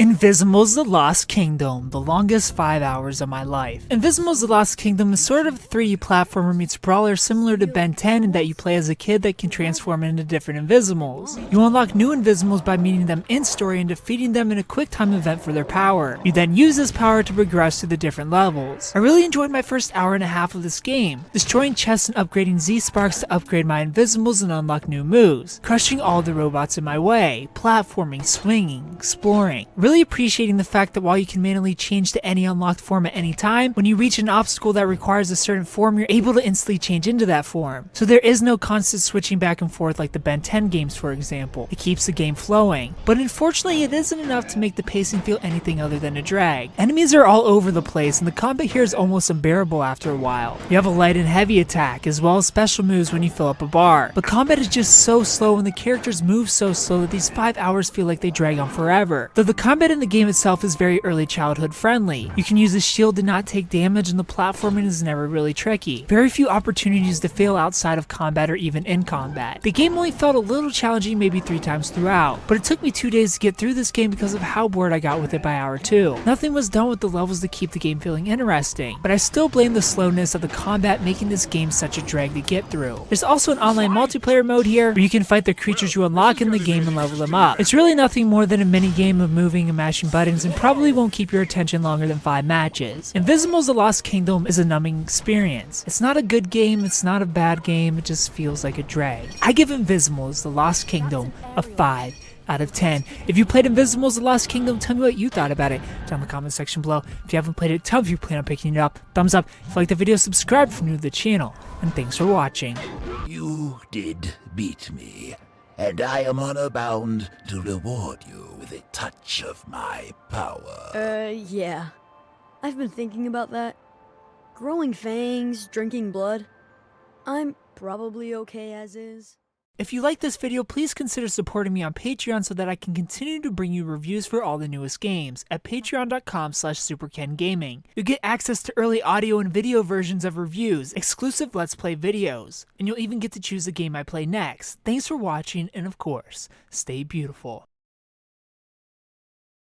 Invizimals: The Lost Kingdom, the longest 5 hours of my life. Invizimals: The Lost Kingdom is sort of a 3D platformer meets brawler similar to Ben 10 in that you play as a kid that can transform into different Invizimals. You unlock new Invizimals by meeting them in story and defeating them in a quick time event for their power. You then use this power to progress through the different levels. I really enjoyed my first hour and a half of this game, destroying chests and upgrading Z-Sparks to upgrade my Invizimals and unlock new moves, crushing all the robots in my way, platforming, swinging, exploring. Really appreciating the fact that while you can manually change to any unlocked form at any time, when you reach an obstacle that requires a certain form, you're able to instantly change into that form. So there is no constant switching back and forth like the Ben 10 games, for example. It keeps the game flowing, but unfortunately it isn't enough to make the pacing feel anything other than a drag. Enemies are all over the place and the combat here is almost unbearable after a while. You have a light and heavy attack as well as special moves when you fill up a bar, but combat is just so slow and the characters move so slow that these 5 hours feel like they drag on forever. Though the combat in the game itself is very early childhood friendly. You can use a shield to not take damage and the platforming is never really tricky. Very few opportunities to fail outside of combat or even in combat. The game only felt a little challenging maybe 3 times throughout, but it took me 2 days to get through this game because of how bored I got with it by hour 2. Nothing was done with the levels to keep the game feeling interesting, but I still blame the slowness of the combat making this game such a drag to get through. There's also an online multiplayer mode here where you can fight the creatures you unlock in the game and level them up. It's really nothing more than a mini game of moving and mashing buttons and probably won't keep your attention longer than 5 matches. Invizimals: The Lost Kingdom is a numbing experience. It's not a good game, it's not a bad game, it just feels like a drag. I give Invizimals: The Lost Kingdom a 5 out of 10. If you played Invizimals: The Lost Kingdom, tell me what you thought about it down in the comment section below. If you haven't played it, tell me if you plan on picking it up. Thumbs up if you like the video, subscribe if you're new to the channel, and thanks for watching. You did beat me, and I am honor bound to reward you with a touch of my power. Yeah. I've been thinking about that. Growing fangs, drinking blood. I'm probably okay as is. If you like this video, please consider supporting me on Patreon so that I can continue to bring you reviews for all the newest games at patreon.com/superkengaming. You'll get access to early audio and video versions of reviews, exclusive Let's Play videos, and you'll even get to choose the game I play next. Thanks for watching, and of course, stay beautiful.